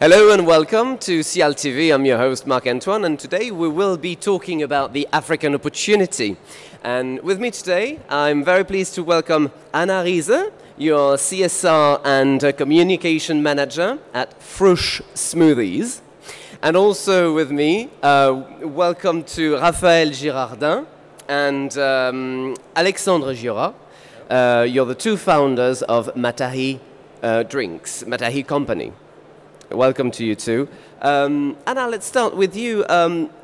Hello and welcome to SIAL TV. I'm your host Marc-Antoine, and today we will be talking about the African opportunity. And with me today, I'm very pleased to welcome Anna Rise, your CSR and communication manager at Froosh Smoothies. And also with me, welcome to Isabelle Gilles-Eurvin and Alexandre Giora. You're the two founders of Matahi Matahi Company. Welcome to you too. Anna, let's start with you.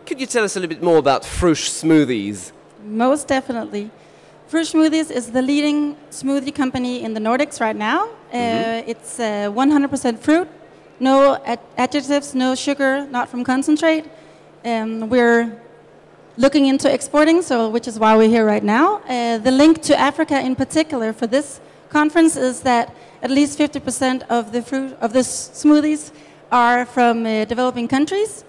Could you tell us a little bit more about Froosh Smoothies? Most definitely. Froosh Smoothies is the leading smoothie company in the Nordics right now. It's 100% fruit, no adjectives, no sugar, not from concentrate. We're looking into exporting, which is why we're here right now. The link to Africa in particular for this conference is that at least 50% of the fruit of the smoothies are from developing countries,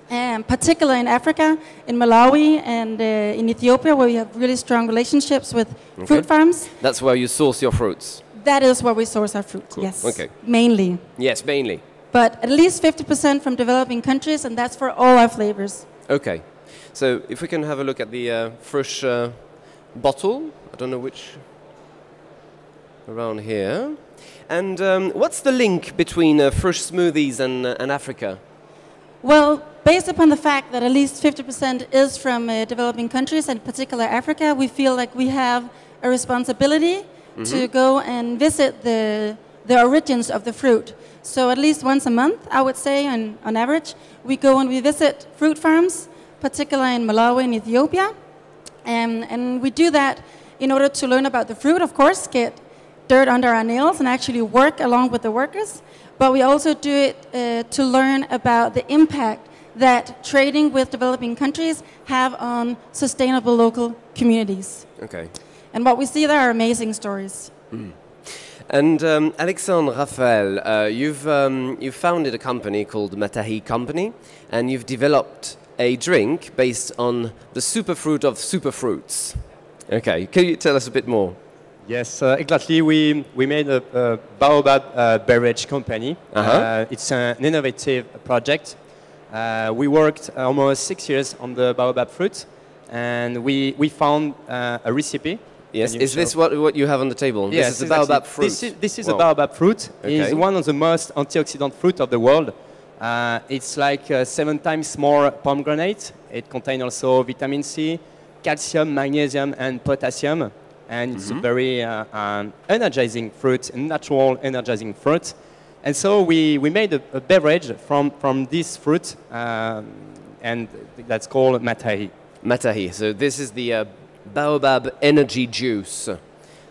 particularly in Africa, in Malawi and in Ethiopia, where we have really strong relationships with fruit farms. That's where you source your fruits? That is where we source our fruit, cool. Yes. Okay. Mainly. Yes, mainly. But at least 50% from developing countries, and that's for all our flavors. Okay. So if we can have a look at the Froosh bottle. I don't know which... around here. And what's the link between Froosh Smoothies and Africa? Well, based upon the fact that at least 50% is from developing countries, and particularly Africa, we feel like we have a responsibility to go and visit the origins of the fruit. So at least once a month, I would say, on average, we go and we visit fruit farms, particularly in Malawi and Ethiopia. And we do that in order to learn about the fruit, of course, get dirt under our nails and actually work along with the workers, but we also do it to learn about the impact that trading with developing countries have on sustainable local communities. Okay. And what we see there are amazing stories. And Alexandre, Raphael, you've founded a company called Matahi Company, and you've developed a drink based on the superfruit of superfruits. Okay, can you tell us a bit more? Yes, exactly. We made a baobab beverage company. It's an innovative project. We worked almost 6 years on the baobab fruit, and we found a recipe. Yes, is this what you have on the table? Yes, this is the baobab fruit. This is a baobab fruit. Okay. It's one of the most antioxidant fruit of the world. It's like 7 times more pomegranate. It contains also vitamin C, calcium, magnesium, and potassium. And it's a very energizing fruit, a natural energizing fruit. And so we made a beverage from this fruit, and that's called Matahi. Matahi. So this is the baobab energy juice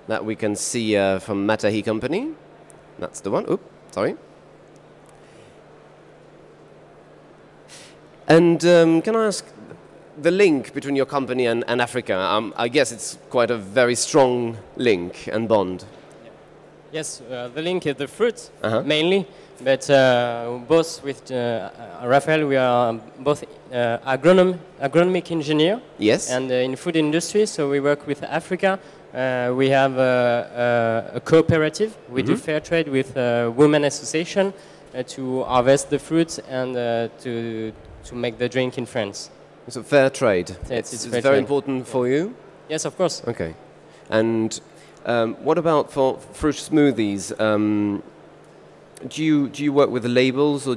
that we can see from Matahi Company. That's the one. Oops, sorry. And can I ask the link between your company and Africa? I guess it's quite a very strong link and bond. Yes, the link is the fruit, mainly, but both with Raphael, we are both agronomic engineer. Yes. And in food industry, so we work with Africa. We have a cooperative. We do fair trade with women association to harvest the fruits and to make the drink in France. So fair trade. Yes, it's fair very trade. important for you? Yes, of course. Okay. And what about for Froosh Smoothies? Do you work with the labels, or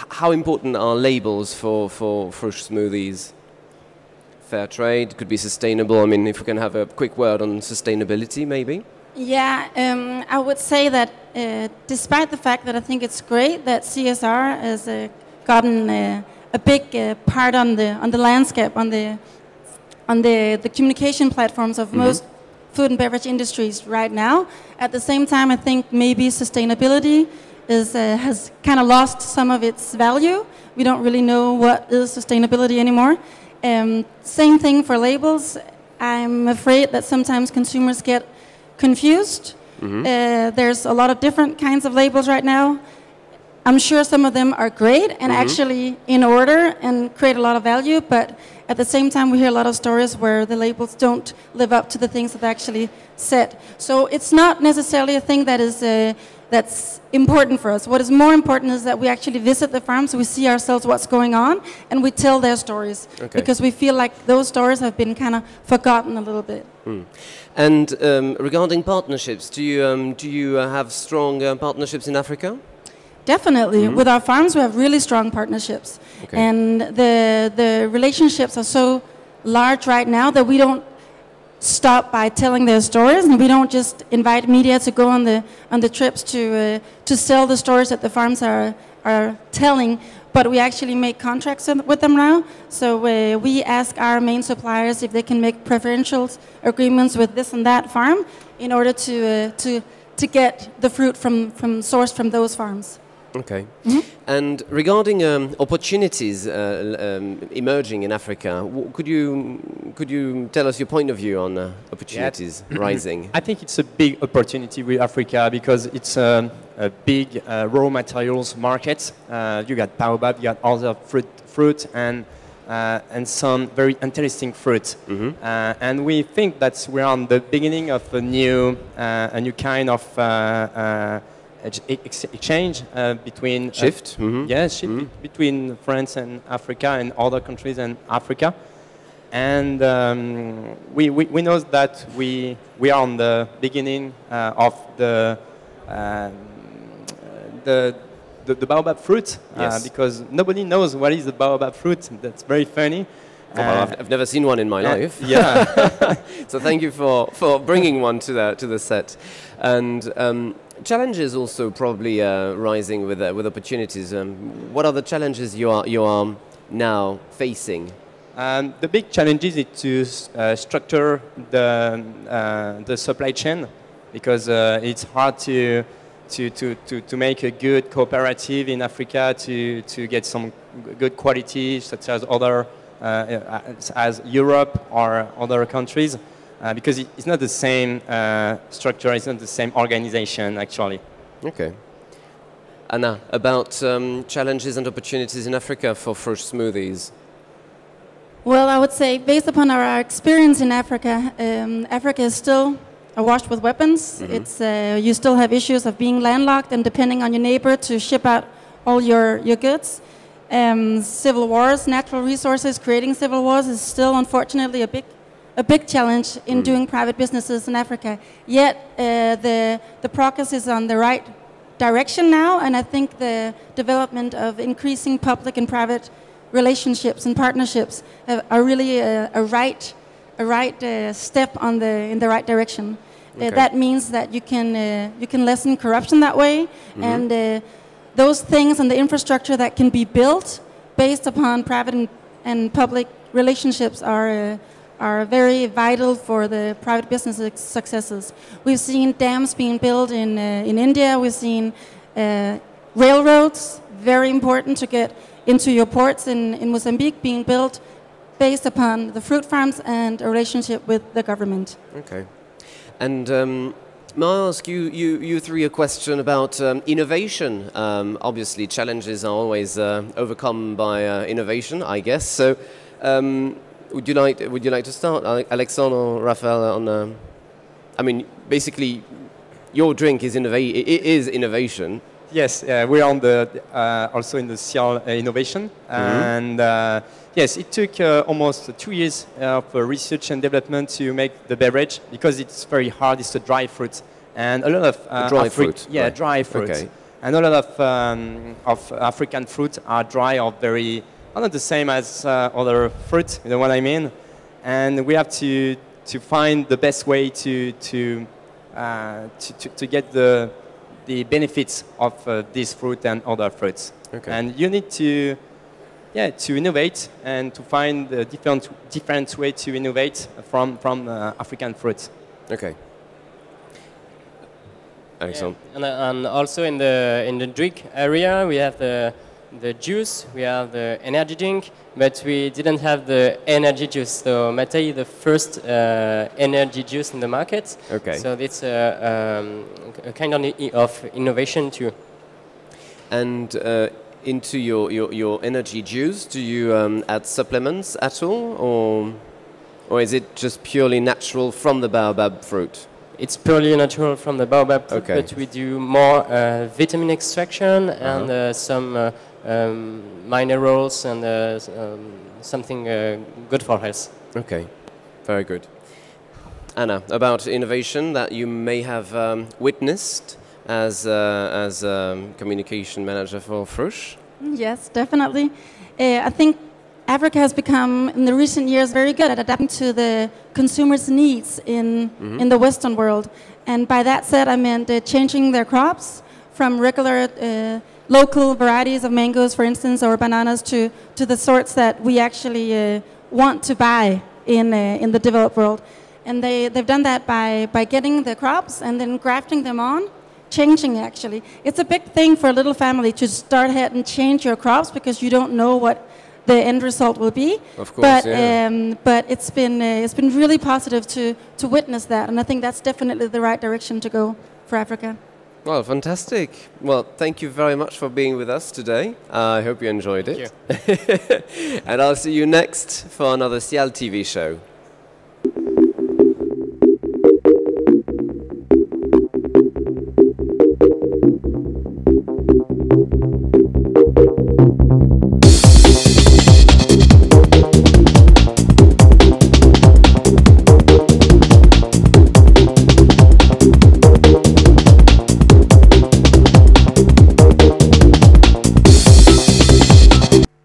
how important are labels for Froosh Smoothies? Fair trade, could be sustainable. I mean, if we can have a quick word on sustainability, maybe? Yeah, I would say that despite the fact that I think it's great that CSR has gotten a big part on the landscape, on the communication platforms of most food and beverage industries right now. At the same time, I think maybe sustainability has kind of lost some of its value. We don't really know what is sustainability anymore. Same thing for labels. I'm afraid that sometimes consumers get confused. There's a lot of different kinds of labels right now. I'm sure some of them are great and actually in order and create a lot of value, but at the same time we hear a lot of stories where the labels don't live up to the things that they actually said. So it's not necessarily a thing that is that's important for us. What is more important is that we actually visit the farms, we see ourselves what's going on, and we tell their stories. Okay. Because we feel like those stories have been kind of forgotten a little bit. And regarding partnerships, do you have strong partnerships in Africa? Definitely. With our farms, we have really strong partnerships. Okay. And the relationships are so large right now that we don't stop by telling their stories, and we don't just invite media to go on the trips to sell the stories that the farms are telling, but we actually make contracts with them now. So we ask our main suppliers if they can make preferential agreements with this and that farm in order to get the fruit from sourced from those farms. Okay. And regarding opportunities emerging in Africa, could you tell us your point of view on opportunities rising? I think it's a big opportunity with Africa because it's a big raw materials market. You got baobab, you got other fruit and some very interesting fruit. And we think that we're on the beginning of a new kind of exchange between shift. Between France and Africa and other countries and Africa, and we know that we are on the beginning of the baobab fruit, because nobody knows what is the baobab fruit. That's very funny. Well, I've never seen one in my life. Yeah. So thank you for bringing one to the set. And challenges also probably rising with opportunities. What are the challenges you are now facing? The big challenge is to structure the supply chain, because it's hard to make a good cooperative in Africa to get some good quality, such as other as Europe or other countries. Because it's not the same structure, it's not the same organization, actually. Okay. Anna, about challenges and opportunities in Africa for Froosh smoothies. Well, I would say, based upon our experience in Africa, Africa is still awash with weapons. It's you still have issues of being landlocked and depending on your neighbor to ship out all your goods. Civil wars, natural resources, creating civil wars is still, unfortunately, a big challenge in doing private businesses in Africa. Yet the progress is on the right direction now, and I think the development of increasing public and private relationships and partnerships are really a right step in the right direction. Okay. That means that you can lessen corruption that way, and those things and the infrastructure that can be built based upon private and public relationships are very vital for the private business successes. We've seen dams being built in India. We've seen railroads, very important to get into your ports in Mozambique, being built based upon the fruit farms and a relationship with the government. Okay. And may I ask you three a question about innovation? Obviously, challenges are always overcome by innovation, I guess. So, would you like to start, Alexandre or Raphael? On, I mean, basically, your drink is innovation. Yes, we're on also in the SIAL innovation, and yes, it took almost 2 years of research and development to make the beverage, because it's very hard. It's a dry fruit, and a lot of dry fruit. Yeah, right. Dry fruit. Okay. And a lot of African fruit are dry or very not the same as other fruit. You know what I mean? And we have to find the best way to get the benefits of this fruit and other fruits. Okay. And you need to innovate and to find a different way to innovate from African fruits. Okay. Excellent. Yeah. And also in the drink area, we have the juice, we have the energy drink, but we didn't have the energy juice. So Matahi, the first energy juice in the market. Okay. So it's a kind of innovation too. And into your energy juice, do you add supplements at all, or is it just purely natural from the baobab fruit? it's purely natural from the baobab fruit, Okay. but we do more vitamin extraction and some minerals and something good for health. Okay, very good. Anna, about innovation that you may have witnessed as communication manager for Froosh. Yes, definitely. I think Africa has become, in the recent years, very good at adapting to the consumers' needs in the Western world. And by that said, I meant changing their crops from regular local varieties of mangoes, for instance, or bananas, to the sorts that we actually want to buy in the developed world. And they've done that by getting the crops and then grafting them on, changing actually. It's a big thing for a little family to start ahead and change your crops because you don't know what the end result will be. Of course, but it's been really positive to witness that, and I think that's definitely the right direction to go for Africa. Well, fantastic. Well, thank you very much for being with us today. I hope you enjoyed it. Thank you. And I'll see you next for another SIAL TV show.